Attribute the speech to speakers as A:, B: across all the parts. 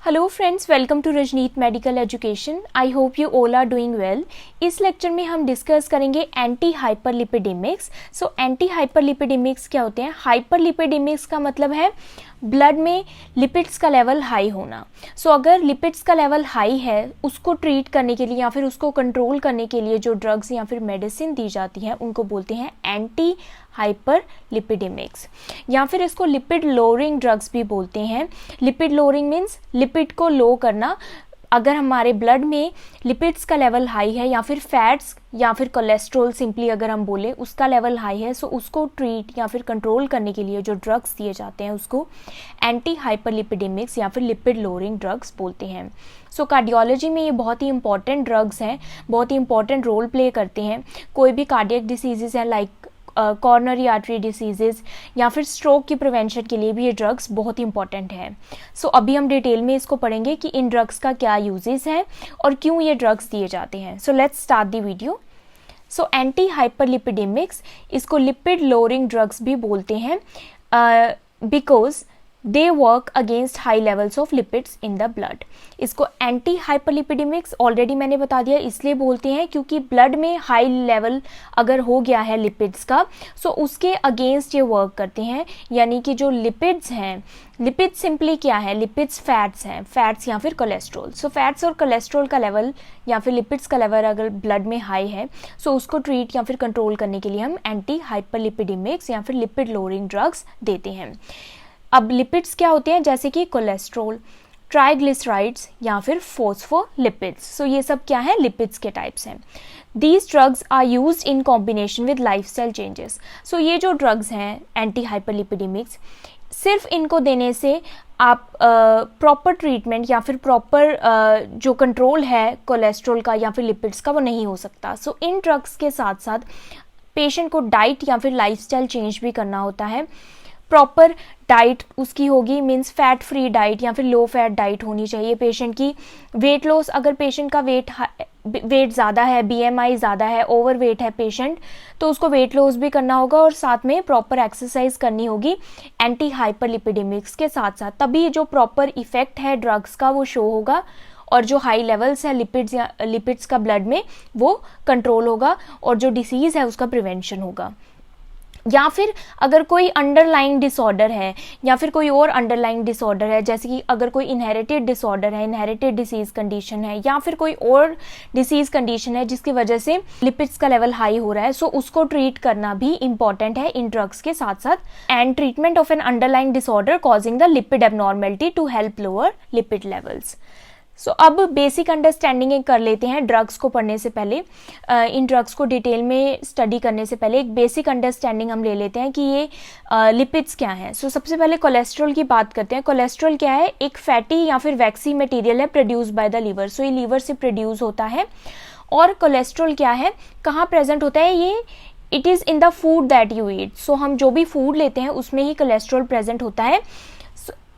A: Hello friends, welcome to Rajneet medical education. I hope you all are doing well. इस lecture में हम discuss करेंगे anti हाइपरलिपिडेमिक्स। सो anti हाइपरलिपिडेमिक्स क्या होते हैं? हाइपरलिपिडेमिक्स का मतलब है ब्लड में लिपिड्स का लेवल हाई होना। सो अगर लिपिड्स का लेवल हाई है, उसको ट्रीट करने के लिए या फिर उसको कंट्रोल करने के लिए जो ड्रग्स या फिर मेडिसिन दी जाती हैं उनको बोलते हैं एंटी हाइपरलिपिडेमिक्स, या फिर इसको लिपिड लोअरिंग ड्रग्स भी बोलते हैं। लिपिड लोअरिंग मीन्स लिपिड को लो करना। अगर हमारे ब्लड में लिपिड्स का लेवल हाई है या फिर फैट्स या फिर कोलेस्ट्रॉल सिंपली अगर हम बोले उसका लेवल हाई है, सो उसको ट्रीट या फिर कंट्रोल करने के लिए जो ड्रग्स दिए जाते हैं उसको एंटी हाइपरलिपिडेमिक्स या फिर लिपिड लोअरिंग ड्रग्स बोलते हैं। सो कार्डियोलॉजी में ये बहुत ही इंपॉर्टेंट ड्रग्स हैं, बहुत ही इंपॉर्टेंट रोल प्ले करते हैं। कोई भी कार्डियक डिसीजेज हैं लाइक कॉर्नरी आर्टरी डिसीजेज या फिर स्ट्रोक की प्रिवेंशन के लिए भी ये ड्रग्स बहुत ही इंपॉर्टेंट है। सो अभी हम डिटेल में इसको पढ़ेंगे कि इन ड्रग्स का क्या यूजेस है और क्यों ये ड्रग्स दिए जाते हैं। So let's start the video. So anti hyperlipidemics, इसको लिपिड लोअरिंग ड्रग्स भी बोलते हैं because they work against high levels of lipids in the blood. इसको एंटी हाइपरलिपिडेमिक्स ऑलरेडी मैंने बता दिया इसलिए बोलते हैं क्योंकि ब्लड में हाई लेवल अगर हो गया है लिपिड्स का, सो उसके अगेंस्ट ये वर्क करते हैं। यानी कि जो लिपिड्स हैं, लिपिड्स सिंपली क्या है? लिपिड्स फैट्स हैं, फैट्स या फिर कोलेस्ट्रॉल। सो फैट्स और कोलेस्ट्रॉल का लेवल या फिर लिपिड्स का लेवल अगर ब्लड में हाई है, सो उसको ट्रीट या फिर कंट्रोल करने के लिए हम एंटी हाइपरलिपिडेमिक्स या फिर लिपिड लोअरिंग ड्रग्स देते हैं। अब लिपिड्स क्या होते हैं? जैसे कि कोलेस्ट्रॉल, ट्राइग्लिसराइड्स या फिर फॉस्फोलिपिड्स। सो ये सब क्या है? लिपिड्स के टाइप्स हैं। These drugs are used in combination with lifestyle changes. So ये जो ड्रग्स हैं एंटी हाइपरलिपिडेमिक्स, सिर्फ इनको देने से आप प्रॉपर ट्रीटमेंट या फिर प्रॉपर जो कंट्रोल है कोलेस्ट्रॉल का या फिर लिपिड्स का वो नहीं हो सकता। सो इन ड्रग्स के साथ साथ पेशेंट को डाइट या फिर लाइफस्टाइल चेंज भी करना होता है। प्रॉपर डाइट उसकी होगी, मीन्स फैट फ्री डाइट या फिर लो फैट डाइट होनी चाहिए पेशेंट की। वेट लॉस, अगर पेशेंट का वेट ज़्यादा है, बीएमआई ज़्यादा है, ओवर वेट है पेशेंट, तो उसको वेट लॉस भी करना होगा और साथ में प्रॉपर एक्सरसाइज करनी होगी एंटी हाइपरलिपिडेमिक्स के साथ साथ। तभी जो प्रॉपर इफेक्ट है ड्रग्स का वो शो होगा और जो हाई लेवल्स है लिपिड्स का ब्लड में वो कंट्रोल होगा और जो डिसीज़ है उसका प्रिवेंशन होगा। या फिर अगर कोई अंडरलाइंग डिसऑर्डर है या फिर कोई और अंडरलाइंग डिसऑर्डर है, जैसे कि अगर कोई इनहेरिटेड डिसऑर्डर है, इनहेरिटेड डिसीज कंडीशन है या फिर कोई और डिसीज कंडीशन है जिसकी वजह से लिपिड्स का लेवल हाई हो रहा है, सो उसको ट्रीट करना भी इंपॉर्टेंट है इन ड्रग्स के साथ साथ। And treatment of an underlying disorder causing the lipid abnormality to help lower lipid levels. So अब बेसिक अंडरस्टैंडिंग कर लेते हैं ड्रग्स को पढ़ने से पहले। इन ड्रग्स को डिटेल में स्टडी करने से पहले एक बेसिक अंडरस्टैंडिंग हम ले लेते हैं कि ये लिपिड्स क्या हैं। सो सबसे पहले कोलेस्ट्रॉल की बात करते हैं। कोलेस्ट्रॉल क्या है? एक फैटी या फिर वैक्सी मटेरियल है प्रोड्यूस बाय द लीवर। सो ये लीवर से प्रोड्यूस होता है। और कोलेस्ट्रॉल क्या है, कहाँ प्रेजेंट होता है? ये it is in the food that you eat. So हम जो भी फूड लेते हैं उसमें ही कोलेस्ट्रॉल प्रेजेंट होता है।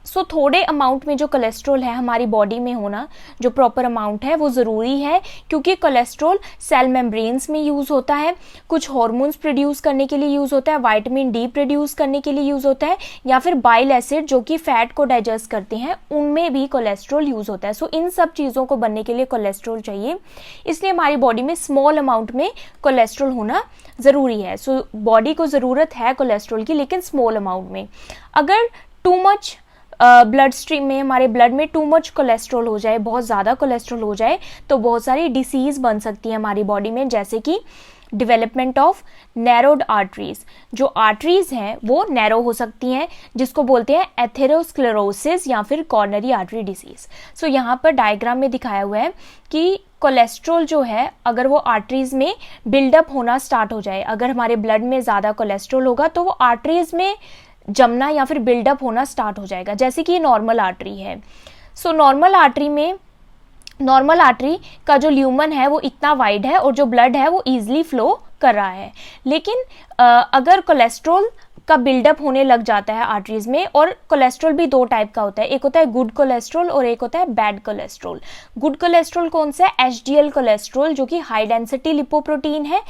A: सो थोड़े अमाउंट में जो कोलेस्ट्रॉल है हमारी बॉडी में होना, जो प्रॉपर अमाउंट है वो ज़रूरी है क्योंकि कोलेस्ट्रॉल सेल मेम्ब्रेन्स में यूज़ होता है, कुछ हार्मोन्स प्रोड्यूस करने के लिए यूज़ होता है, विटामिन डी प्रोड्यूस करने के लिए यूज़ होता है, या फिर बाइल एसिड जो कि फैट को डाइजेस्ट करते हैं उनमें भी कोलेस्ट्रॉल यूज़ होता है। सो इन सब चीज़ों को बनने के लिए कोलेस्ट्रॉल चाहिए, इसलिए हमारी बॉडी में स्मॉल अमाउंट में कोलेस्ट्रॉल होना ज़रूरी है। सो बॉडी को ज़रूरत है कोलेस्ट्रॉल की, लेकिन स्मॉल अमाउंट में। अगर टू मच ब्लड स्ट्रीम में, हमारे ब्लड में टू मच कोलेस्ट्रॉल हो जाए, बहुत ज़्यादा कोलेस्ट्रॉल हो जाए, तो बहुत सारी डिसीज़ बन सकती है हमारी बॉडी में, जैसे कि डेवलपमेंट ऑफ नैरोड आर्टरीज। जो आर्टरीज हैं वो नैरो हो सकती हैं, जिसको बोलते हैं एथेरोस्क्लेरोसिस या फिर कॉर्नरी आर्टरी डिसीज। सो यहाँ पर डायग्राम में दिखाया हुआ है कि कोलेस्ट्रॉल जो है अगर वो आर्टरीज में बिल्डअप होना स्टार्ट हो जाए, अगर हमारे ब्लड में ज़्यादा कोलेस्ट्रॉल होगा तो वो आर्टरीज में जमना या फिर बिल्डअप होना स्टार्ट हो जाएगा, जैसे कि नॉर्मल आर्टरी है। सो नॉर्मल आर्टरी का जो ल्यूमन है वो इतना वाइड है और जो ब्लड है वो ईजिली फ्लो कर रहा है। लेकिन अगर कोलेस्ट्रॉल का बिल्डअप होने लग जाता है आर्टरीज में, और कोलेस्ट्रॉल भी दो टाइप का होता है, एक होता है गुड कोलेस्ट्रॉल और एक होता है बैड कोलेस्ट्रॉल। गुड कोलेस्ट्रॉल कौन सा है? एचडीएल कोलेस्ट्रॉल, जो कि हाई डेंसिटी लिपोप्रोटीन है,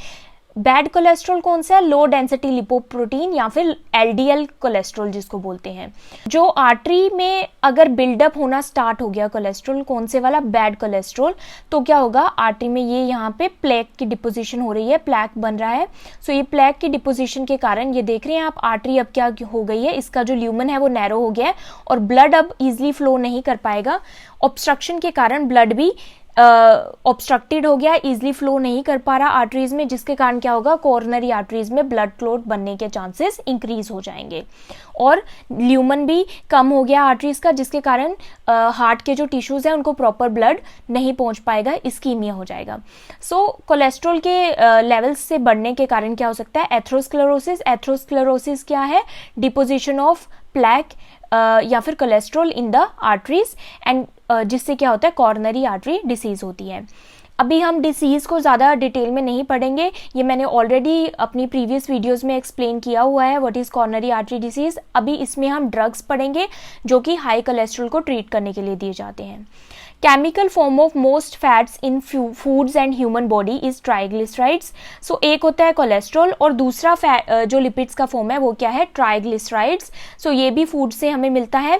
A: बैड कोलेस्ट्रॉल कौन सा है, लो डेंसिटी लिपोप्रोटीन या फिर एलडीएल कोलेस्ट्रॉल जिसको बोलते हैं। जो आर्टरी में अगर बिल्डअप होना स्टार्ट हो गया कोलेस्ट्रॉल, कौन से वाला, बैड कोलेस्ट्रॉल, तो क्या होगा, आर्टरी में ये यहाँ पे प्लेक की डिपोजिशन हो रही है, प्लेक बन रहा है। सो ये प्लेक की डिपोजिशन के कारण ये देख रहे हैं आप, आर्टरी अब क्या हो गई है, इसका जो ल्यूमन है वो नैरो हो गया है और ब्लड अब इजिली फ्लो नहीं कर पाएगा। ऑब्स्ट्रक्शन के कारण ब्लड भी ऑब्स्ट्रक्टेड हो गया, इजिली फ्लो नहीं कर पा रहा आर्टरीज में, जिसके कारण क्या होगा, कोरोनरी आर्टरीज में ब्लड क्लॉट बनने के चांसेस इंक्रीज हो जाएंगे और ल्यूमन भी कम हो गया आर्टरीज का, जिसके कारण हार्ट के जो टिश्यूज हैं उनको प्रॉपर ब्लड नहीं पहुंच पाएगा, इस्कीमिया हो जाएगा। सो कोलेस्ट्रॉल के लेवल्स से बढ़ने के कारण क्या हो सकता है, एथेरोस्क्लेरोसिस। एथेरोस्क्लेरोसिस क्या है, डिपोजिशन ऑफ प्लेक या फिर cholesterol in the arteries and जिससे क्या होता है, कॉर्नरी आर्टरी डिसीज होती है। अभी हम डिसीज को ज़्यादा डिटेल में नहीं पढ़ेंगे, ये मैंने ऑलरेडी अपनी प्रीवियस वीडियोस में एक्सप्लेन किया हुआ है what is coronary artery disease. अभी इसमें हम ड्रग्स पढ़ेंगे जो कि हाई कोलेस्ट्रॉल को ट्रीट करने के लिए दिए जाते हैं। Chemical form of most fats in foods and human body is triglycerides. So एक होता है कोलेस्ट्रॉल और दूसरा जो लिपिड्स का फॉर्म है वो क्या है, ट्राइग्लिसराइड्स। सो ये भी फूड से हमें मिलता है।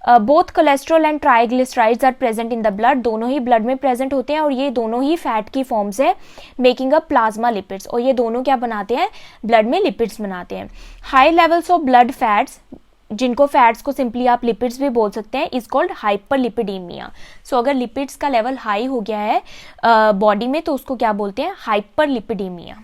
A: Both cholesterol and triglycerides are present in the blood, दोनों ही ब्लड में प्रेजेंट होते हैं और ये दोनों ही फैट की फॉर्म्स है, मेकिंग अ प्लाज्मा लिपिड्स, और ये दोनों क्या बनाते हैं, ब्लड में लिपिड्स बनाते हैं। High levels of blood fats, जिनको फैट्स को सिंपली आप लिपिड्स भी बोल सकते हैं, इज कॉल्ड हाइपरलिपिडीमिया। सो अगर लिपिड्स का लेवल हाई हो गया है बॉडी में तो उसको क्या बोलते हैं, हाइपरलिपिडीमिया।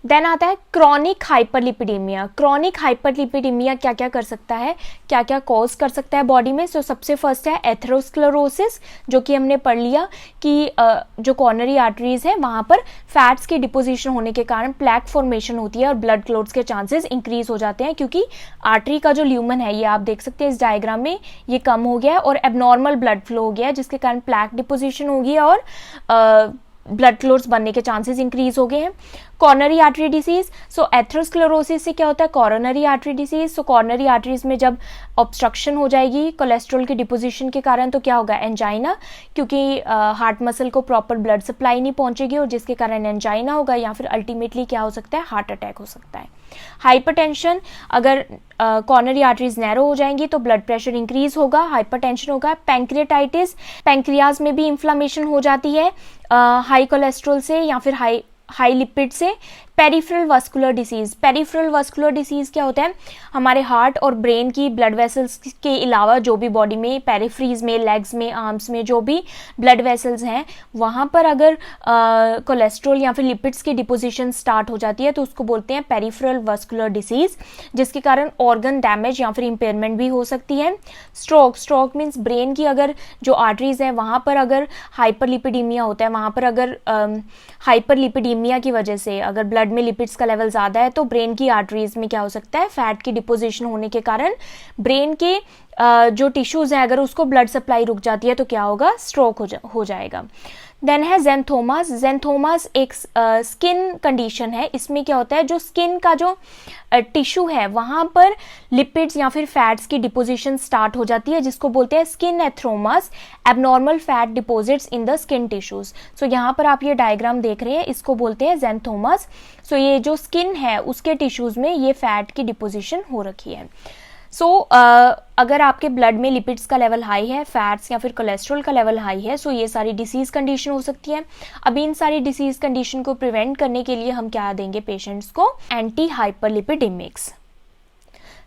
A: देन आता है क्रॉनिक हाइपरलिपिडीमिया। क्रॉनिक हाइपरलिपिडीमिया क्या क्या कर सकता है, क्या क्या कॉज कर सकता है बॉडी में। सो सबसे फर्स्ट है एथेरोस्क्लेरोसिस, जो कि हमने पढ़ लिया कि जो कॉर्नरी आर्टरीज है वहाँ पर फैट्स की डिपोजिशन होने के कारण प्लैक फॉर्मेशन होती है और ब्लड क्लॉट्स के चांसेस इंक्रीज हो जाते हैं, क्योंकि आर्टरी का जो ल्यूमन है, ये आप देख सकते हैं इस डायग्राम में, ये कम हो गया है और एबनॉर्मल ब्लड फ्लो हो गया है, जिसके कारण प्लैक डिपोजिशन हो गई और ब्लड क्लॉट्स बनने के चांसेस इंक्रीज हो गए हैं। कॉर्नरी आर्टरी डिसीज, सो एथेरोस्क्लेरोसिस से क्या होता है, कॉरोनरी आर्टरी डिसीज। सो कॉर्नरी आर्टरीज में जब ऑब्स्ट्रक्शन हो जाएगी कोलेस्ट्रॉल की डिपोजिशन के कारण तो क्या होगा, एंजाइना, क्योंकि हार्ट मसल को प्रॉपर ब्लड सप्लाई नहीं पहुंचेगी और जिसके कारण एंजाइना होगा या फिर अल्टीमेटली क्या हो सकता है, हार्ट अटैक हो सकता है। हाइपरटेंशन, अगर कॉर्नरी आर्टरीज नैरो हो जाएंगी तो ब्लड प्रेशर इंक्रीज होगा, हाइपरटेंशन होगा। पैंक्रियाटाइटिस, पैंक्रियाज में भी इन्फ्लामेशन हो जाती है हाई कोलेस्ट्रॉल से या फिर हाई लिपिड से। Peripheral vascular disease, peripheral vascular disease क्या होता है, हमारे हार्ट और ब्रेन की ब्लड वेसल्स के अलावा जो भी बॉडी में पेरिफ्रीज में, लेग्स में, आर्म्स में जो भी ब्लड वेसल्स हैं वहाँ पर अगर कोलेस्ट्रॉल या फिर लिपिड्स की डिपोजिशन स्टार्ट हो जाती है तो उसको बोलते हैं पेरिफेरल वास्कुलर डिसीज, जिसके कारण ऑर्गन डैमेज या फिर इंपेयरमेंट भी हो सकती है। स्ट्रोक, स्ट्रोक मीन्स ब्रेन की अगर जो आर्टरीज हैं वहाँ पर अगर हाइपरलिपिडीमिया होता है, वहाँ पर अगर हाइपरलिपिडीमिया की वजह से अगर ब्लड में लिपिड्स का लेवल ज्यादा है तो ब्रेन की आर्टरीज में क्या हो सकता है, फैट की डिपोजिशन होने के कारण ब्रेन के जो टिश्यूज हैं अगर उसको ब्लड सप्लाई रुक जाती है तो क्या होगा, स्ट्रोक हो जाएगा। देन है ज़ैंथोमास। ज़ैंथोमास एक स्किन कंडीशन है, इसमें क्या होता है, जो स्किन का जो टिश्यू है वहाँ पर लिपिड्स या फिर फैट्स की डिपोजिशन स्टार्ट हो जाती है, जिसको बोलते हैं skin atheromas, abnormal fat deposits in the skin tissues. So यहाँ पर आप ये डायग्राम देख रहे हैं, इसको बोलते हैं ज़ैंथोमास। सो ये जो स्किन है उसके टिश्यूज में ये फैट की डिपोजिशन हो रखी है। सो अगर आपके ब्लड में लिपिड्स का लेवल हाई है, फैट्स या फिर कोलेस्ट्रॉल का लेवल हाई है, सो ये सारी डिसीज कंडीशन हो सकती है। अभी इन सारी डिसीज कंडीशन को प्रिवेंट करने के लिए हम क्या देंगे पेशेंट्स को, एंटी हाइपरलिपिडेमिक्स।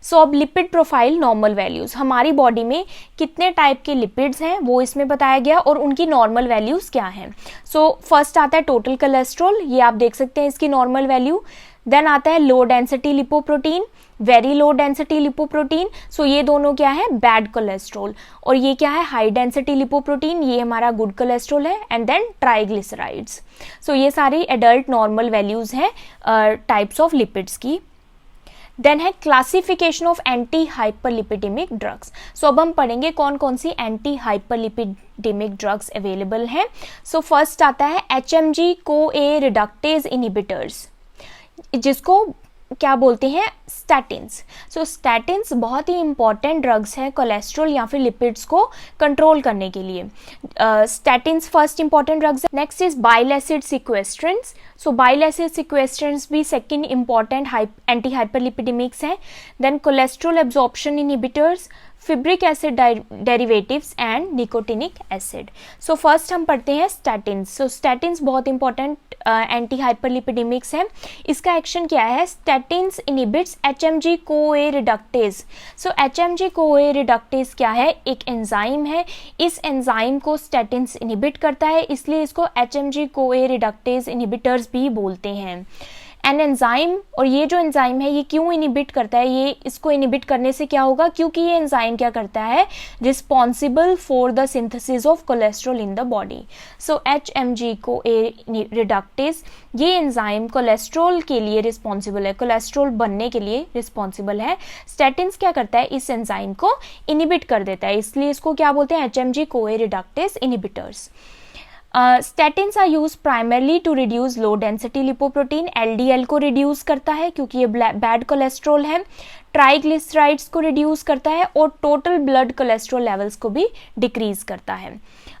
A: सो अब लिपिड प्रोफाइल नॉर्मल वैल्यूज, हमारी बॉडी में कितने टाइप के लिपिड्स हैं वो इसमें बताया गया और उनकी नॉर्मल वैल्यूज क्या हैं। सो फर्स्ट आता है टोटल कोलेस्ट्रॉल, ये आप देख सकते हैं इसकी नॉर्मल वैल्यू। देन आता है low density lipoprotein, very low density lipoprotein. So ये दोनों क्या है, बैड कोलेस्ट्रॉल, और ये क्या है, हाई डेंसिटी लिपोप्रोटीन, ये हमारा गुड कोलेस्ट्रॉल है। And then triglycerides. सो ये सारी एडल्ट नॉर्मल वैल्यूज हैं टाइप्स ऑफ लिपिड्स की। देन है classification of anti hyperlipidemic drugs. So अब हम पढ़ेंगे कौन कौन सी एंटी हाइपरलिपिडेमिक ड्रग्स अवेलेबल हैं। सो फर्स्ट आता है HMG को ए रिडक्टेज इनहिबिटर्स, जिसको क्या बोलते हैं, स्टैटिन्स। सो स्टैटिन्स बहुत ही इंपॉर्टेंट ड्रग्स हैं कोलेस्ट्रॉल या फिर लिपिड्स को कंट्रोल करने के लिए। स्टैटिन्स फर्स्ट इंपॉर्टेंट ड्रग्स है। Next is bile acid sequestrants. So bile acid sequestrants भी सेकेंड इंपॉर्टेंट एंटी हाइपरलिपिडेमिक्स हैं। Then cholesterol absorption inhibitors, fibric acid derivatives and nicotinic acid. So first हम पढ़ते हैं स्टैटिन्स। सो स्टैटिन्स बहुत important anti hyperlipidemics है। इसका action क्या है, statins inhibits HMG CoA reductase. सो HMG CoA रिडक्टेज क्या है, एक एंजाइम है। इस एंजाइम को स्टैटिन्स इनहिबिट करता है, इसलिए इसको HMG CoA रिडक्टेज इनहिबिटर्स भी बोलते हैं। एन एंजाइम, और ये जो एंजाइम है ये क्यों इनहिबिट करता है, ये इसको इनहिबिट करने से क्या होगा, क्योंकि ये एंजाइम क्या करता है, responsible for the synthesis of cholesterol in the body. So HMG CoA reductase ये एंजाइम कोलेस्ट्रॉल के लिए रिस्पॉन्सिबल है, कोलेस्ट्रॉल बनने के लिए रिस्पॉन्सिबल है। स्टैटिन्स क्या करता है, इस एंजाइम को इनहिबिट कर देता है, इसलिए इसको क्या बोलते हैं, HMG CoA reductase inhibitors. statins are used primarily to reduce low density lipoprotein, LDL को रिड्यूस करता है क्योंकि ये बैड कोलेस्ट्रॉल है, ट्राइग्लिसराइड्स को रिड्यूस करता है और टोटल ब्लड कोलेस्ट्रॉल लेवल्स को भी डिक्रीज करता है।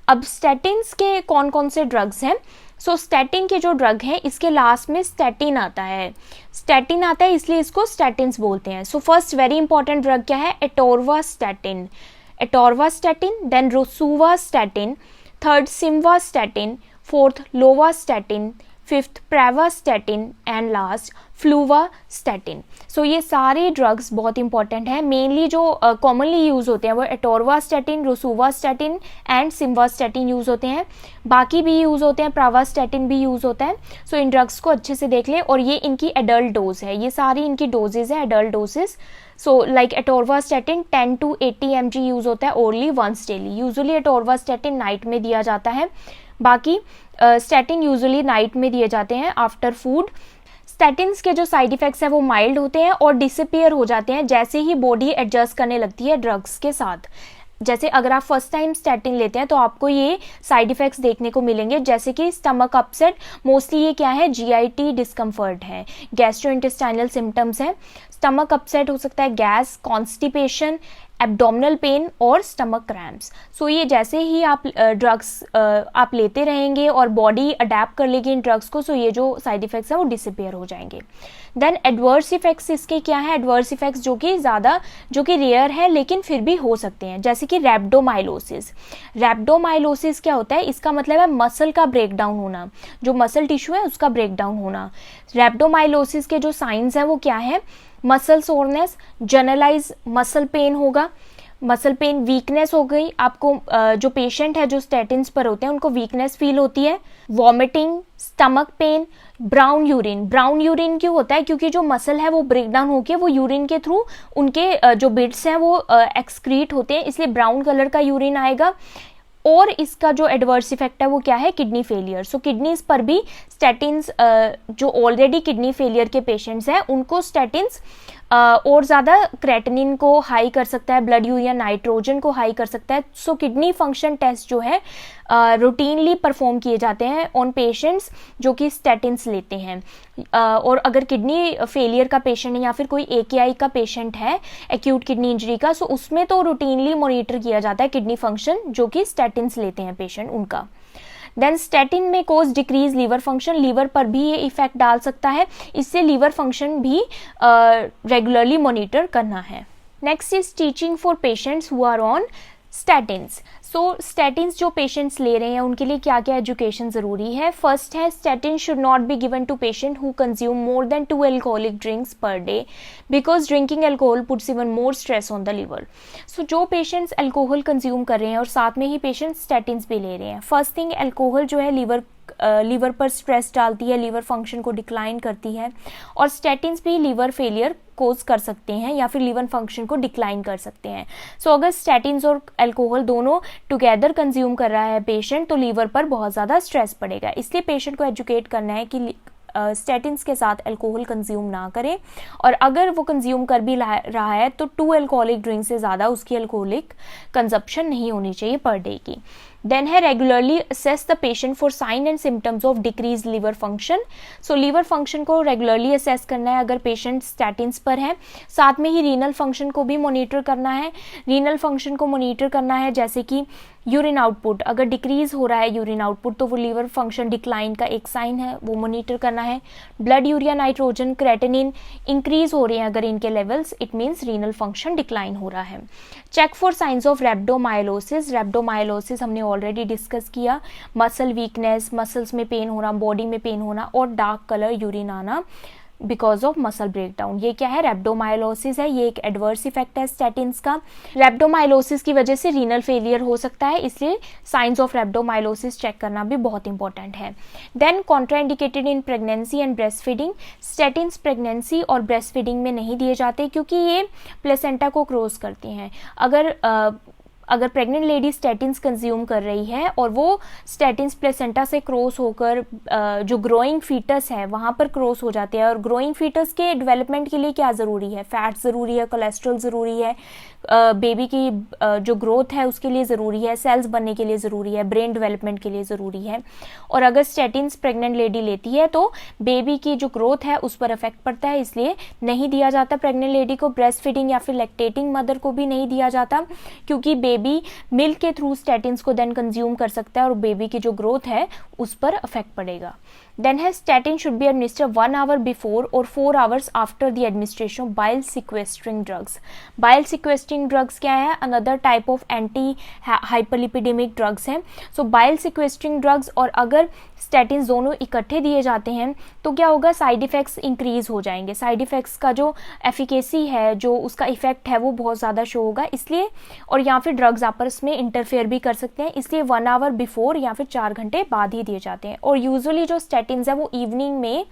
A: अब स्टैटिन्स के कौन कौन से ड्रग्स हैं, सो स्टैटिन के जो ड्रग हैं इसके लास्ट में स्टैटिन आता है, स्टैटिन आता है इसलिए इसको स्टैटिन्स बोलते हैं। So first very important drug क्या है, atorvastatin, atorvastatin, then rosuvastatin, third simvastatin, fourth lovastatin, fifth pravastatin and last fluvastatin. So ये सारे ड्रग्स बहुत इंपॉर्टेंट हैं। मेनली जो कॉमनली यूज़ होते हैं वो atorvastatin, rosuvastatin and simvastatin use होते हैं, बाकी भी यूज़ होते हैं, प्रावास्टैटिन भी यूज़ होता है। सो इन ड्रग्स को अच्छे से देख लें, और ये इनकी एडल्ट डोज है, ये सारी इनकी डोजेज हैं, adult doses. So like atorvastatin 10 to 80 mg use होता है orally once daily. Usually atorvastatin night में दिया जाता है, बाकी स्टैटिन यूजुअली नाइट में दिए जाते हैं आफ्टर फूड। स्टैटिन्स के जो साइड इफ़ेक्ट्स हैं वो माइल्ड होते हैं और डिसअपियर हो जाते हैं जैसे ही बॉडी एडजस्ट करने लगती है ड्रग्स के साथ। जैसे अगर आप फर्स्ट टाइम स्टैटिन लेते हैं तो आपको ये साइड इफ़ेक्ट्स देखने को मिलेंगे, जैसे कि स्टमक अपसेट, मोस्टली ये क्या है, GIT डिस्कम्फर्ट है, गैस्ट्रोइंटेस्टाइनल सिम्टम्स हैं, स्टमक अपसेट हो सकता है, गैस, कॉन्स्टिपेशन, एब्डोमिनल पेन और स्टमक क्रैम्प्स। सो ये जैसे ही आप ड्रग्स आप लेते रहेंगे और बॉडी अडेप्ट कर लेगी इन ड्रग्स को, सो ये जो साइड इफ़ेक्ट्स हैं वो डिसअपियर हो जाएंगे। देन एडवर्स इफेक्ट्स इसके क्या है, एडवर्स इफेक्ट्स जो कि रेयर है लेकिन फिर भी हो सकते हैं, जैसे कि रैप्डोमाइलोसिस। रैप्डोमाइलोसिस क्या होता है, इसका मतलब है मसल का ब्रेकडाउन होना, जो मसल टिश्यू है उसका ब्रेकडाउन होना। रैप्डोमाइलोसिस के जो साइंस हैं वो क्या है, muscle soreness, generalize muscle pain होगा, मसल पेन, वीकनेस हो गई आपको, जो पेशेंट है जो स्टैटिन्स पर होते हैं उनको वीकनेस फील होती है, vomiting, stomach pain, brown urine. Brown urine क्यों होता है, क्योंकि जो मसल है वो ब्रेकडाउन होकर वो यूरिन के थ्रू उनके जो बिट्स हैं वो एक्सक्रीट होते हैं, इसलिए ब्राउन कलर का यूरिन आएगा। और इसका जो एडवर्स इफेक्ट है वो क्या है, किडनी फेलियर। सो किडनीज पर भी स्टैटिन्स, जो ऑलरेडी किडनी फेलियर के पेशेंट्स हैं उनको स्टैटिन्स और ज़्यादा क्रेटिनिन को हाई कर सकता है, ब्लड यूरिया नाइट्रोजन को हाई कर सकता है। सो किडनी फंक्शन टेस्ट जो है रूटीनली परफॉर्म किए जाते हैं ऑन पेशेंट्स जो कि स्टैटिन्स लेते हैं। और अगर किडनी फेलियर का पेशेंट है या फिर कोई AKI का पेशेंट है, एक्यूट किडनी इंजरी का, सो उसमें तो रूटीनली मॉनिटर किया जाता है किडनी फंक्शन जो कि स्टैटिन्स लेते हैं पेशेंट उनका। देन स्टैटिन में cause decrease liver function, liver पर भी ये इफेक्ट डाल सकता है, इससे लीवर फंक्शन भी रेगुलरली मॉनिटर करना है। Next is teaching for patients who are on statins. So statins जो पेशेंट्स ले रहे हैं उनके लिए क्या क्या एजुकेशन ज़रूरी है। फर्स्ट है, statin should not be given to patient who consume more than 2 alcoholic drinks per day because drinking alcohol puts even more stress on the liver. So जो पेशेंट्स अल्कोहल कंज्यूम कर रहे हैं और साथ में ही पेशेंट्स स्टैटिन्स भी ले रहे हैं, फर्स्ट थिंग अल्कोहल जो है लीवर पर स्ट्रेस डालती है, लीवर फंक्शन को डिक्लाइन करती है, और स्टैटिन्स भी लीवर फेलियर कोज कर सकते हैं या फिर लीवर फंक्शन को डिक्लाइन कर सकते हैं। सो अगर स्टैटिन्स और अल्कोहल दोनों टुगेदर कंज्यूम कर रहा है पेशेंट तो लीवर पर बहुत ज़्यादा स्ट्रेस पड़ेगा, इसलिए पेशेंट को एजुकेट करना है कि स्टैटिन्स के साथ अल्कोहल कंज्यूम ना करें, और अगर वो कंज्यूम कर भी रहा है तो 2 अल्कोहलिक ड्रिंक से ज़्यादा उसकी अल्कोहलिक कंजप्शन नहीं होनी चाहिए पर डे की। देन है regularly assess the patient for sign and symptoms of decrease liver function. So liver function को रेगुलरली असेस करना है अगर पेशेंट स्टैटिन्स पर है। साथ में ही रीनल फंक्शन को भी मॉनिटर करना है। रीनल फंक्शन को मॉनिटर करना है जैसे कि यूरिन आउटपुट, अगर डिक्रीज हो रहा है यूरिन आउटपुट तो वो लीवर फंक्शन डिक्लाइन का एक साइन है, वो मॉनिटर करना है। Blood urea nitrogen creatinine increase हो रहे हैं अगर इनके levels, it means renal function decline हो रहा है। Check for signs of rhabdomyolysis. Rhabdomyolysis हमने ऑलरेडी डिस्कस किया, मसल वीकनेस, मसल्स में पेन होना, बॉडी में पेन होना और डार्क कलर यूरिन आना बिकॉज ऑफ मसल ब्रेकडाउन। ये क्या है? रेब्डोमाइलोसिस है। ये एक एडवर्स इफेक्ट है स्टैटिन्स का। रेब्डोमाइलोसिस की वजह से रीनल फेलियर हो सकता है, इसलिए साइंस ऑफ रेब्डोमाइलोसिस चेक करना भी बहुत इंपॉर्टेंट है। Then contraindicated in pregnancy and breast feeding. Statins pregnancy और ब्रेस्ट फीडिंग में नहीं दिए जाते क्योंकि ये प्लेसेंटा को क्रॉस करती हैं। अगर प्रेग्नेंट लेडी स्टैटिन्स कंज्यूम कर रही है और वो स्टैटिन्स प्लेसेंटा से क्रॉस होकर जो ग्रोइंग फीटस है वहाँ पर क्रॉस हो जाते हैं, और ग्रोइंग फीटस के डेवलपमेंट के लिए क्या ज़रूरी है? फैट ज़रूरी है, कोलेस्ट्रॉल ज़रूरी है, बेबी की जो ग्रोथ है उसके लिए ज़रूरी है, सेल्स बनने के लिए ज़रूरी है, ब्रेन डेवलपमेंट के लिए ज़रूरी है। और अगर स्टैटिन्स प्रेग्नेंट लेडी लेती है तो बेबी की जो ग्रोथ है उस पर इफेक्ट पड़ता है, इसलिए नहीं दिया जाता प्रेग्नेंट लेडी को। ब्रेस्ट फीडिंग या फिर लैक्टेटिंग मदर को भी नहीं दिया जाता क्योंकि बेबी मिल्क के थ्रू स्टैटिन्स को देन कंज्यूम कर सकता है और बेबी की जो ग्रोथ है उस पर इफेक्ट पड़ेगा। देन है statin should be administered 1 hour before और 4 hours after the administration of bile sequestering drugs. Bile sequestering drugs क्या है? Another type of anti hyperlipidemic drugs हैं। सो बाइल सिक्वेस्ट्रिंग ड्रग्स और अगर स्टैटिन दोनों इकट्ठे दिए जाते हैं तो क्या होगा? साइड इफेक्ट्स इंक्रीज हो जाएंगे। साइड इफेक्ट्स का जो एफिकेसी है, जो उसका इफेक्ट है वो बहुत ज़्यादा शो होगा, इसलिए और या फिर ड्रग्स आपस में इंटरफेयर भी कर सकते हैं, इसलिए 1 आवर बिफोर या फिर 4 घंटे बाद ही दिए जाते हैं। और यूजुअली जो स्टैटिन्स है वो इवनिंग में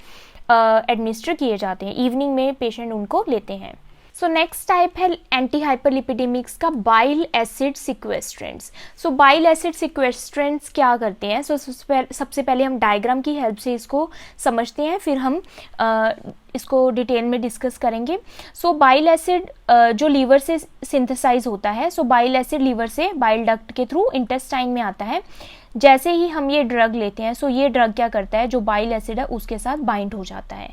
A: एडमिनिस्टर किए जाते हैं, इवनिंग में पेशेंट उनको लेते हैं। सो नेक्स्ट टाइप है एंटी हाइपरलिपिडेमिक्स का bile acid sequestrants. So bile acid सिक्वेस्ट्रेंट्स क्या करते हैं? सबसे पहले हम डायग्राम की हेल्प से इसको समझते हैं, फिर हम इसको डिटेल में डिस्कस करेंगे। सो बाइल एसिड जो लीवर से सिंथेसाइज होता है, सो बाइल एसिड लीवर से बाइल डक्ट के थ्रू इंटेस्टाइन में आता है। जैसे ही हम ये ड्रग लेते हैं, सो ये ड्रग क्या करता है? जो बाइल एसिड है उसके साथ बाइंड हो जाता है।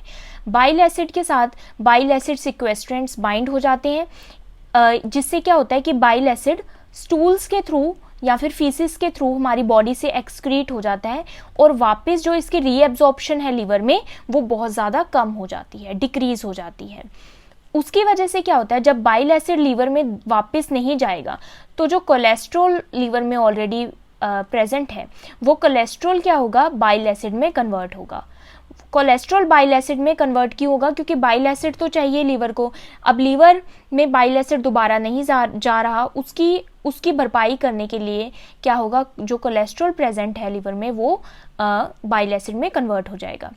A: बाइल एसिड के साथ बाइल एसिड सिक्वेस्ट्रेंट्स बाइंड हो जाते हैं, जिससे क्या होता है कि बाइल एसिड स्टूल्स के थ्रू या फिर फीसिस के थ्रू हमारी बॉडी से एक्सक्रीट हो जाता है और वापस जो इसकी रीएब्जॉर्प्शन है लीवर में वो बहुत ज़्यादा कम हो जाती है, डिक्रीज हो जाती है। उसकी वजह से क्या होता है? जब बाइल एसिड लीवर में वापस नहीं जाएगा तो जो कोलेस्ट्रॉल लीवर में ऑलरेडी प्रेजेंट है वो कोलेस्ट्रॉल क्या होगा? बाइल एसिड में कन्वर्ट होगा। कोलेस्ट्रॉल बाइल एसिड में कन्वर्ट क्यों होगा? क्योंकि बाइल एसिड तो चाहिए लीवर को। अब लीवर में बाइल एसिड दोबारा नहीं जा रहा, उसकी भरपाई करने के लिए क्या होगा? जो कोलेस्ट्रॉल प्रेजेंट है लीवर में वो बाइल एसिड में कन्वर्ट हो जाएगा।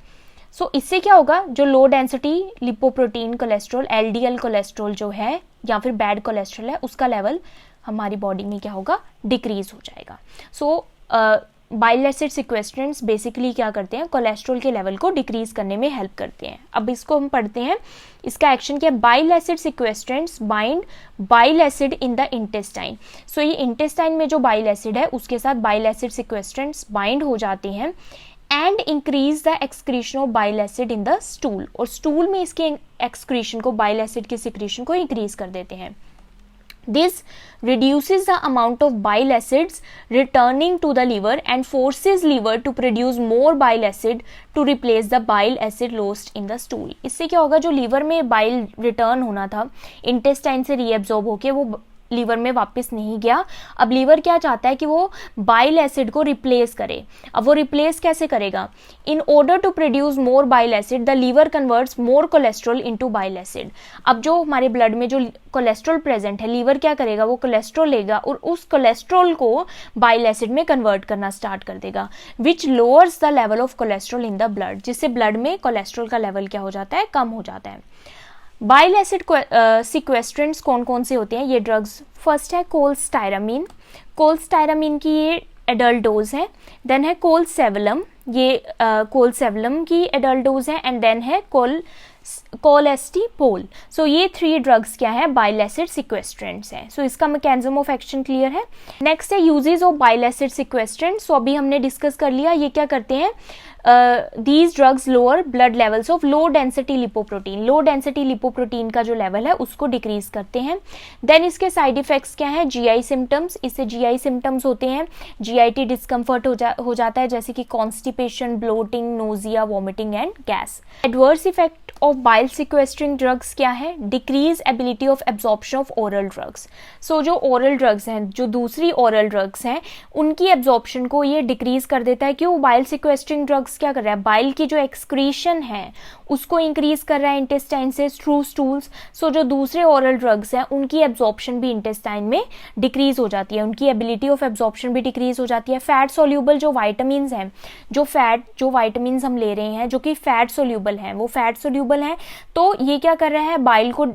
A: सो इससे क्या होगा? जो लो density lipoprotein cholesterol, LDL cholesterol जो है या फिर बैड कोलेस्ट्रॉल है, उसका लेवल हमारी बॉडी में क्या होगा? डिक्रीज हो जाएगा। सो बाइल एसिड सिक्वेस्ट्रेंट्स बेसिकली क्या करते हैं? कोलेस्ट्रॉल के लेवल को डिक्रीज करने में हेल्प करते हैं। अब इसको हम पढ़ते हैं, इसका एक्शन क्या है? Bile acid sequestrants bind bile acid in the intestine. So ये इंटेस्टाइन में जो बाइल एसिड है उसके साथ बाइल एसिड सिक्वेस्ट्रेंट्स बाइंड हो जाते हैं and increase the excretion of bile acid in the stool, और स्टूल में इसके एक्सक्रीशन को, बाइल एसिड के सिक्रीशन को इंक्रीज कर देते हैं। This reduces the amount of bile acids returning to the liver and forces liver to produce more bile acid to replace the bile acid lost in the stool. इससे क्या होगा? जो liver में bile return होना था intestine से reabsorb होके वो लीवर में वापस नहीं गया। अब लीवर क्या चाहता है कि वो बाइल एसिड को रिप्लेस करे। अब वो रिप्लेस कैसे करेगा? In order to produce more bile acid the liver converts more cholesterol into bile acid. अब जो हमारे ब्लड में जो कोलेस्ट्रॉल प्रेजेंट है, लीवर क्या करेगा? वो कोलेस्ट्रॉल लेगा और उस कोलेस्ट्रॉल को बाइल एसिड में कन्वर्ट करना स्टार्ट कर देगा, which lowers the level of cholesterol in the blood, जिससे ब्लड में कोलेस्ट्रॉल का लेवल क्या हो जाता है? कम हो जाता है। बाइल एसिड सिक्वेस्ट्रेंट्स कौन कौन से होते हैं? ये ड्रग्स, फर्स्ट है कोल्स्टाइरामीन। कोल्स्टाइरामीन की ये एडल्ट डोज है। देन है कोलसेवलम, ये कोलसेवलम की एडल्ट डोज है। एंड देन है कोलेस्टिपोल। सो ये 3 ड्रग्स क्या है, बाइल एसिड सिक्वेस्ट्रेंट्स हैं। सो इसका मैकेनिज्म ऑफ एक्शन क्लियर है। नेक्स्ट है uses of bile acid sequestrant. So अभी हमने डिस्कस कर लिया ये क्या करते हैं, these drugs lower blood levels of low density lipoprotein. Low density lipoprotein का जो लेवल है उसको डिक्रीज करते हैं। देन इसके साइड इफेक्ट्स क्या हैं, जीआई सिम्टम्स। इससे जीआई सिम्टम्स होते हैं, जीआईटी डिस्कम्फर्ट हो जाता है, जैसे कि constipation, bloating, nausea, vomiting and gas. Adverse effect of bile sequestering drugs क्या है, decrease ability of absorption of oral drugs. So जो ओरल ड्रग्स हैं, जो दूसरी ओरल ड्रग्स हैं, उनकी एब्जॉर्प्शन को ये डिक्रीज कर देता है। क्यों, बाइल सिक्वेस्ट्रिंग ड्रग्स क्या कर रहा है, बाइल की जो एक्सक्रीशन है उसको इंक्रीज कर रहा है इंटेस्टाइन से थ्रू स्टूल्स। सो जो दूसरे ओरल ड्रग्स हैं उनकी एब्जॉर्प्शन भी इंटेस्टाइन में डिक्रीज हो जाती है, उनकी एबिलिटी ऑफ एब्जॉर्प्शन भी डिक्रीज हो जाती है। फैट सोल्यूबल जो वाइटामिन हैं, जो वाइटामिन हम ले रहे हैं जो कि फैट सोल्यूबल हैं, वो फैट सोल्यूबल हैं, तो ये क्या कर रहा है, बाइल को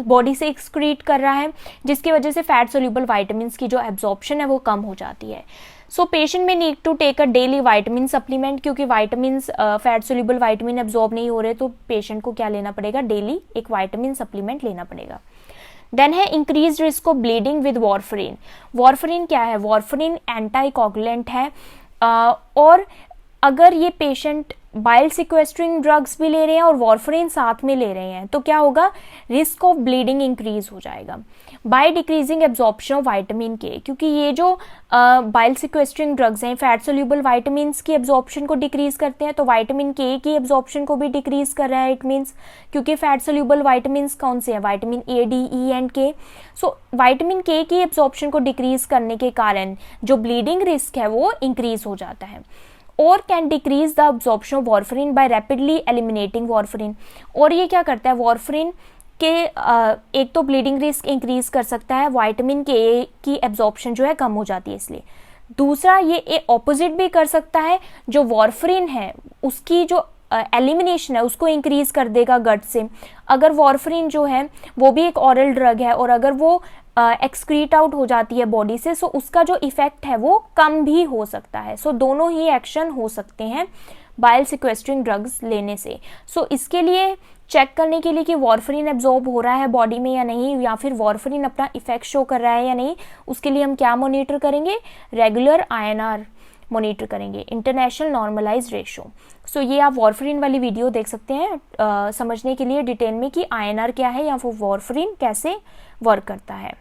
A: बॉडी से एक्सक्रीट कर रहा है, जिसकी वजह से फैट सोल्यूबल वाइटामिन की जो एब्जॉर्प्शन है वो कम हो जाती है। सो पेशेंट में need to take a daily vitamin supplement, क्योंकि vitamin fat soluble vitamin absorb नहीं हो रहे, तो पेशेंट को क्या लेना पड़ेगा, डेली एक वाइटामिन सप्लीमेंट लेना पड़ेगा। देन है increase risk of bleeding with warfarin. Warfarin क्या है, वॉरफरीन एंटाइकोगुलेंट है, और अगर ये पेशेंट बाइल सिक्वेस्ट्रिंग ड्रग्स भी ले रहे हैं और वॉरफरीन साथ में ले रहे हैं तो क्या होगा, रिस्क ऑफ ब्लीडिंग इंक्रीज हो जाएगा by decreasing absorption of vitamin के, क्योंकि ये जो बाइल सिक्वेस्ट्रिंग ड्रग्स हैं फैट सोल्यूबल विटामिन की एब्जॉर्प्शन को डिक्रीज करते हैं, तो विटामिन के की एब्जॉर्प्शन को भी डिक्रीज कर रहा है। इट मीन्स क्योंकि फैट सोल्यूबल विटामिन कौन से हैं, vitamin A, D, E and K. So vitamin के की एब्जॉर्प्शन को डिक्रीज करने के कारण जो ब्लीडिंग रिस्क है वो इंक्रीज हो जाता है। और can decrease the absorption of warfarin by rapidly eliminating warfarin. और ये क्या करता है, वॉरफरीन के एक तो ब्लीडिंग रिस्क इंक्रीज कर सकता है, विटामिन के की एब्जॉर्प्शन जो है कम हो जाती है इसलिए। दूसरा ये ऑपोजिट भी कर सकता है, जो वॉरफरीन है उसकी जो एलिमिनेशन है उसको इंक्रीज कर देगा गट से। अगर वॉरफरीन जो है वो भी एक ऑरल ड्रग है और अगर वो एक्सक्रीट आउट हो जाती है बॉडी से, सो उसका जो इफेक्ट है वो कम भी हो सकता है। सो दोनों ही एक्शन हो सकते हैं बाइल सिक्वेस्ट्रिंग ड्रग्स लेने से। सो इसके लिए चेक करने के लिए कि वॉरफरीन एब्जॉर्ब हो रहा है बॉडी में या नहीं, या फिर वॉरफरीन अपना इफेक्ट शो कर रहा है या नहीं, उसके लिए हम क्या मॉनिटर करेंगे, रेगुलर INR मॉनिटर करेंगे, इंटरनेशनल नॉर्मलाइज रेशो। सो ये आप वॉरफरीन वाली वीडियो देख सकते हैं समझने के लिए डिटेल में कि INR क्या है या फिर वॉरफरीन कैसे वर्क करता है।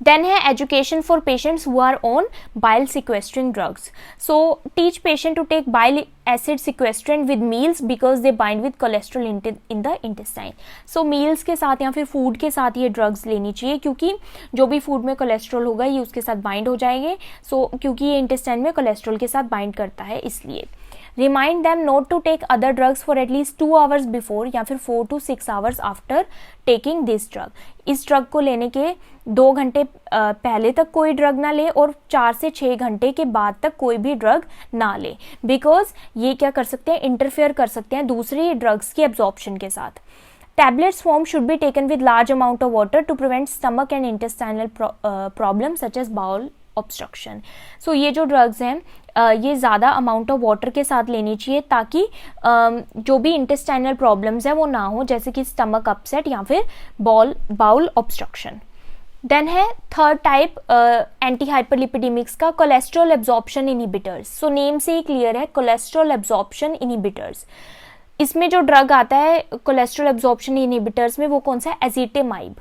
A: देन है education for patients who are on bile sequestering drugs. So teach patient to take bile acid sequestrant with meals because they bind with cholesterol in the intestine. So meals के साथ या फिर food के साथ ये drugs लेनी चाहिए, क्योंकि जो भी फूड में कोलेस्ट्रॉल होगा ये उसके साथ बाइंड हो जाएंगे। सो क्योंकि ये इंटेस्टाइन में कोलेस्ट्रॉल के साथ बाइंड करता है इसलिए। Remind them not to take other drugs for at least 2 hours before या फिर 4 to 6 hours after taking this drug. इस ड्रग को लेने के 2 घंटे पहले तक कोई ड्रग ना ले और 4 से 6 घंटे के बाद तक कोई भी ड्रग ना ले, बिकॉज ये क्या कर सकते हैं, इंटरफेयर कर सकते हैं दूसरी ड्रग्स की एब्जॉर्प्शन के साथ। Tablets form should be taken with large amount of water to prevent stomach and intestinal problems such as bowel obstruction. So ये जो drugs हैं ये ज़्यादा अमाउंट ऑफ वाटर के साथ लेनी चाहिए ताकि जो भी इंटेस्टाइनल प्रॉब्लम्स है वो ना हो, जैसे कि स्टमक अपसेट या फिर बाउल ऑब्स्ट्रक्शन। देन है थर्ड टाइप एंटी हाइपरलिपिडेमिक्स का, cholesterol absorption inhibitors. So name से ही क्लियर है, कोलेस्ट्रॉल एब्जॉर्प्शन इनहिबिटर्स। इसमें जो ड्रग आता है कोलेस्ट्रॉल एब्जॉर्प्शन इनहिबिटर्स में वो कौन सा है, एजिटेमाइब।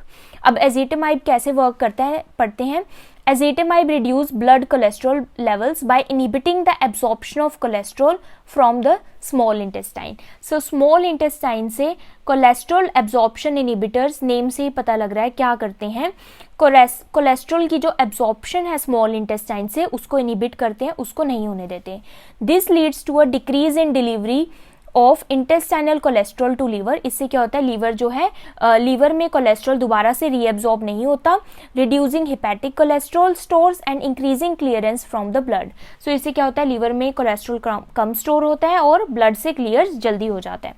A: अब एजिटेमाइब कैसे वर्क करता है पढ़ते हैं। Ezetimibe reduce blood cholesterol levels by inhibiting the absorption of cholesterol from the small intestine. So small intestine से कोलेस्ट्रॉल एब्जॉर्प्शन इनहिबिटर्स, नेम से ही पता लग रहा है क्या करते हैं, कोलेस्ट्रॉल की जो एब्जॉर्प्शन है स्मॉल इंटेस्टाइन से उसको इनहिबिट करते हैं, उसको नहीं होने देते। This leads to a decrease in delivery of intestinal cholesterol to liver. इससे क्या होता है, लीवर जो है लीवर में कोलेस्ट्रॉल दोबारा से रीएब्जॉर्ब नहीं होता, reducing hepatic cholesterol stores and increasing clearance from the blood. So इससे क्या होता है, लीवर में कोलेस्ट्रॉल कम स्टोर होता है और ब्लड से क्लियर जल्दी हो जाता है।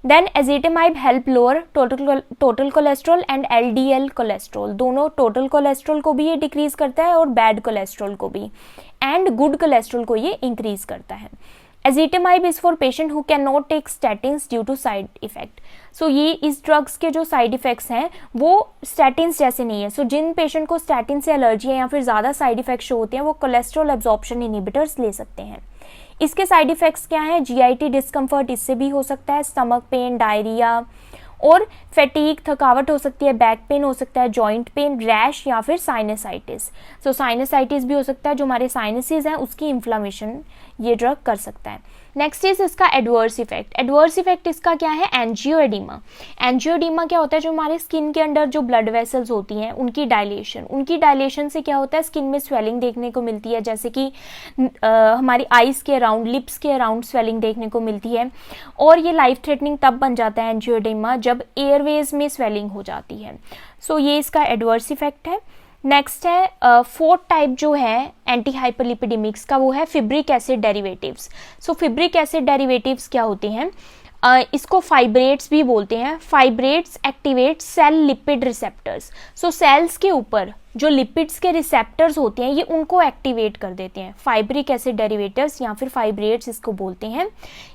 A: Then ezetimibe help lower total cholesterol and LDL cholesterol. दोनों टोटल कोलेस्ट्रॉल को भी ये डिक्रीज करता है और बैड कोलेस्ट्रॉल को भी, एंड गुड कोलेस्ट्रॉल को ये इंक्रीज करता है। Ezetimibe is for patient who can not take statins due to side effect. So ये इस ड्रग्स के जो साइड इफेक्ट्स हैं वो स्टैटिन्स जैसे नहीं है। सो जिन पेशेंट को स्टैटिन से एलर्जी है या फिर ज़्यादा साइड इफेक्ट्स होते हैं वो कोलेस्ट्रॉल एब्जॉर्प्शन इनहिबिटर्स ले सकते हैं। इसके साइड इफेक्ट्स क्या हैं? जीआईटी डिस्कम्फर्ट इससे भी हो सकता है, स्टमक पेन, डायरिया और फैटीग, थकावट हो सकती है, बैक पेन हो सकता है, जॉइंट पेन, रैश या फिर साइनसाइटिस। सो साइनसाइटिस भी हो सकता है, जो हमारे साइनसेस हैं उसकी इन्फ्लामेशन ये ड्रग कर सकता है। नेक्स्ट इज इसका एडवर्स इफेक्ट। एडवर्स इफेक्ट इसका क्या है? एंजियोएडिमा। एंजियोएडिमा क्या होता है? जो हमारे स्किन के अंदर जो ब्लड वेसल्स होती हैं उनकी डायलेशन से क्या होता है? स्किन में स्वेलिंग देखने को मिलती है, जैसे कि हमारी आईज के अराउंड, लिप्स के अराउंड स्वेलिंग देखने को मिलती है। और ये लाइफ थ्रेटनिंग तब बन जाता है एंजियोएडिमा जब एयरवेज में स्वेलिंग हो जाती है। सो ये इसका एडवर्स इफेक्ट है। नेक्स्ट है फोर्थ टाइप जो है एंटी हाइपरलिपिडेमिक्स का, वो है fibric acid derivatives. So fibric acid derivatives क्या होते हैं? इसको फाइब्रेट्स भी बोलते हैं। Fibrates activate cell lipid receptors. So cells के ऊपर जो लिपिड्स के रिसेप्टर्स होते हैं ये उनको एक्टिवेट कर देते हैं। फाइब्रिक एसिड डेरिवेटिव्स या फिर फाइब्रेट्स इसको बोलते हैं।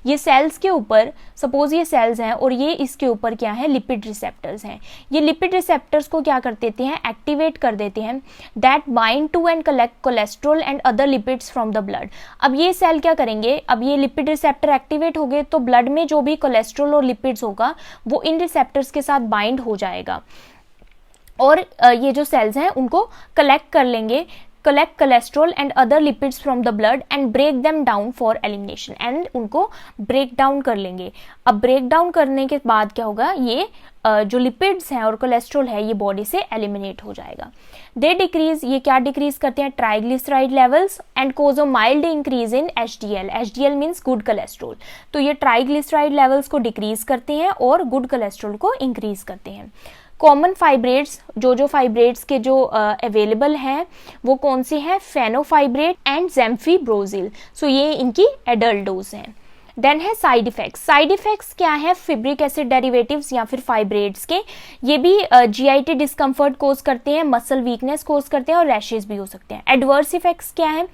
A: ये सेल्स के ऊपर, सपोज ये सेल्स हैं और ये इसके ऊपर क्या है? लिपिड रिसेप्टर्स हैं। ये लिपिड रिसेप्टर्स को क्या कर देते हैं? एक्टिवेट कर देते हैं। That bind to and collect cholesterol and other lipids from the blood. अब ये सेल क्या करेंगे? अब ये लिपिड रिसेप्टर एक्टिवेट हो गए तो ब्लड में जो भी कोलेस्ट्रॉल और लिपिड्स होगा वो इन रिसेप्टर्स के साथ बाइंड हो जाएगा और ये जो सेल्स हैं उनको कलेक्ट कर लेंगे, collect cholesterol and other lipids from the blood and break them down for elimination. And उनको ब्रेक डाउन कर लेंगे। अब ब्रेक डाउन करने के बाद क्या होगा? ये जो लिपिड्स हैं और कोलेस्ट्रॉल है ये बॉडी से एलिमिनेट हो जाएगा। दे डिक्रीज, ये क्या डिक्रीज करते हैं? Triglyceride levels and cause a mild increase in HDL. HDL means good cholesterol. तो ये ट्राइग्लिसराइड लेवल्स को डिक्रीज करते हैं और गुड कोलेस्ट्रॉल को इंक्रीज करते हैं। कॉमन फाइब्रेट्स, जो फाइब्रेट्स के जो अवेलेबल हैं वो कौन से हैं? Fenofibrate and ज़ेम्फीब्रोजिल। सो ये इनकी एडल्ट डोज हैं। देन है साइड इफेक्ट्स। साइड इफेक्ट्स क्या है? फिब्रिक एसिड डेरिवेटिव्स या फिर फाइब्रेट्स के, ये भी जीआईटी डिस्कम्फर्ट कोज करते हैं, मसल वीकनेस कोज करते हैं और रैशेज भी हो सकते हैं। एडवर्स इफेक्ट्स क्या है?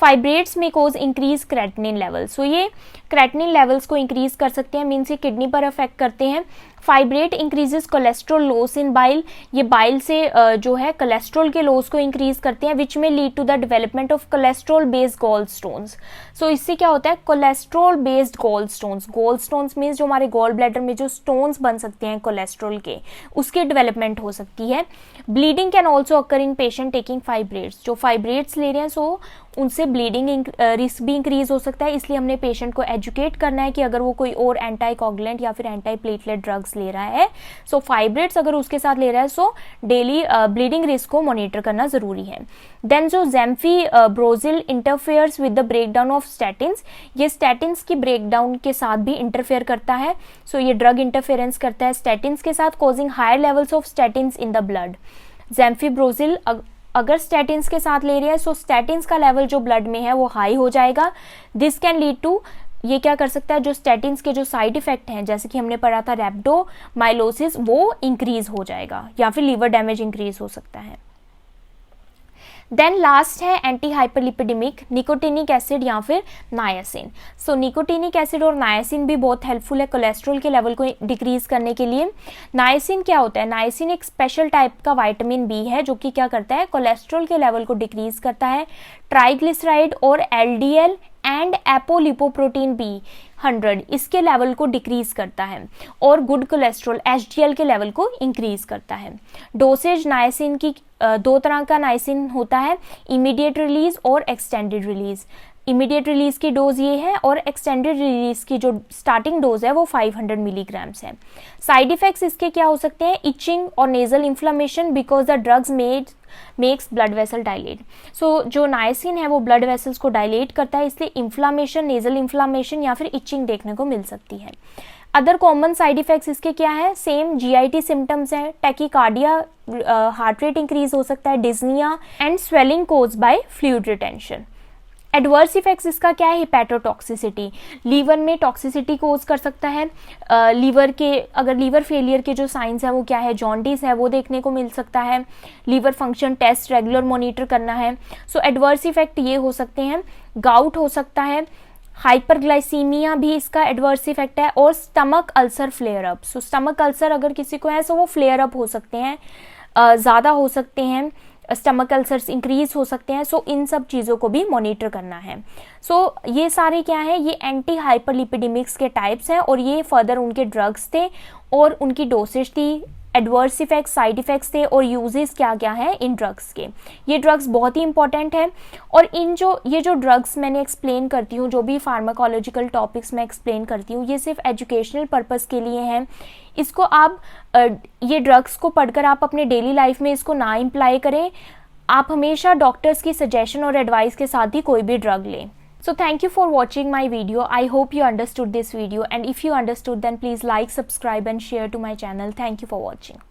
A: फाइब्रेट्स में कोज इंक्रीज क्रेटिनिन लेवल। सो ये क्रेटिनिन लेवल्स को इंक्रीज कर सकते हैं, मीन्स ये किडनी पर अफेक्ट करते हैं। Fibrate increases cholesterol loss in bile. ये बाइल से जो है कोलेस्ट्रॉल के लॉस को इंक्रीज करते हैं, विच में lead to the development of cholesterol based gall stones. So इससे क्या होता है? Cholesterol based gall stones. Gall stones means जो हमारे गॉल ब्लैडर में जो स्टोन्स बन सकते हैं कोलेस्ट्रॉल के, उसकी डेवलपमेंट हो सकती है। Bleeding can also occur in patient taking fibrates. जो फाइब्रेट्स ले रहे हैं सो उनसे ब्लीडिंग रिस्क भी इंक्रीज हो सकता है, इसलिए हमने पेशेंट को एजुकेट करना है कि अगर वो कोई और एंटी कोगुलेंट या फिर एंटी प्लेटलेट ड्रग्स ले रहा है, सो फाइब्रेट्स अगर उसके साथ ले रहा है सो डेली ब्लीडिंग रिस्क को मॉनिटर करना जरूरी है। देन जो gemfibrozil interferes with the breakdown of statins, ये स्टैटिन्स की ब्रेकडाउन के साथ भी इंटरफेयर करता है। सो ये ड्रग इंटरफेरेंस करता है स्टैटिन्स के साथ, causing higher levels of statins in the blood. Gemfibrozil अगर स्टैटिन्स के साथ ले रही है सो स्टैटिन्स का लेवल जो ब्लड में है वो हाई हो जाएगा। दिस कैन लीड टू, ये क्या कर सकता है? जो स्टैटिन्स के जो साइड इफेक्ट हैं, जैसे कि हमने पढ़ा था रैप्डोमाइलोसिस, वो इंक्रीज हो जाएगा या फिर लीवर डैमेज इंक्रीज हो सकता है। देन लास्ट है एंटी हाइपरलिपिडेमिक निकोटिनिक एसिड या फिर नायासिन। सो निकोटिनिक एसिड और नायासिन भी बहुत हेल्पफुल है कोलेस्ट्रॉल के लेवल को डिक्रीज करने के लिए। नायासिन क्या होता है? नायासिन एक स्पेशल टाइप का विटामिन बी है जो कि क्या करता है? कोलेस्ट्रॉल के लेवल को डिक्रीज करता है। ट्राइग्लिसराइड और एलडीएल एंड एपोलिपोप्रोटीन B100 इसके लेवल को डिक्रीज करता है और गुड कोलेस्ट्रॉल HDL के लेवल को इंक्रीज करता है। डोसेज नायासिन की दो तरह का नायासिन होता है, इमीडिएट रिलीज और एक्सटेंडेड रिलीज। इमीडिएट रिलीज की डोज ये है और एक्सटेंडेड रिलीज की जो स्टार्टिंग डोज है वो 500 मिलीग्राम्स है। साइड इफेक्ट्स इसके क्या हो सकते हैं? इचिंग और nasal inflammation because the drugs makes blood vessel dilate. So जो नायासिन है वो ब्लड वेसल्स को डायलेट करता है, इसलिए इन्फ्लामेशन, नेजल इन्फ्लामेशन या फिर इचिंग देखने को मिल सकती है। अदर कॉमन साइड इफेक्ट्स इसके क्या है? सेम जीआईटी सिम्टम्स हैं, टैकीकार्डिया, हार्ट रेट इंक्रीज हो सकता है, dyspnea and swelling cause by fluid retention. Adverse effects इसका क्या है? हिपैटोटॉक्सिसिटी, लीवर में टॉक्सिसिटी कोज कर सकता है। लीवर के, अगर लीवर फेलियर के जो साइंस है वो क्या है? जॉन्डिस है वो देखने को मिल सकता है। Liver function test regular monitor करना है। सो एडवर्स इफेक्ट ये हो सकते हैं, गाउट हो सकता है, हाइपरग्लाइसीमिया भी इसका एडवर्स इफेक्ट है, और स्टमक अल्सर फ्लेयर अप। सो स्टमक अल्सर अगर किसी को है तो वो फ्लेयर अप हो सकते हैं, ज़्यादा हो सकते हैं, स्टमक अल्सर्स इंक्रीज हो सकते हैं। सो इन सब चीज़ों को भी मॉनिटर करना है। सो ये सारे क्या है, ये एंटी हाइपरलिपिडेमिक्स के टाइप्स हैं, और ये फर्दर उनके ड्रग्स थे और उनकी डोसेज थी, एडवर्स इफेक्ट्स, साइड इफेक्ट्स थे, और यूजेस क्या क्या हैं इन ड्रग्स के। ये ड्रग्स बहुत ही इंपॉर्टेंट है, और ये जो ड्रग्स मैंने एक्सप्लेन करती हूँ, जो भी फार्माकोलॉजिकल टॉपिक्स मैं एक्सप्लेन करती हूँ, ये सिर्फ एजुकेशनल पर्पस के लिए हैं। इसको आप ये ड्रग्स को पढ़कर आप अपने डेली लाइफ में इसको ना इम्प्लाई करें। आप हमेशा डॉक्टर्स की सजेशन और एडवाइस के साथ ही कोई भी ड्रग लें। So thank you for watching my video. I hope you understood this video, and if you understood, then please like, subscribe and share to my channel. Thank you for watching.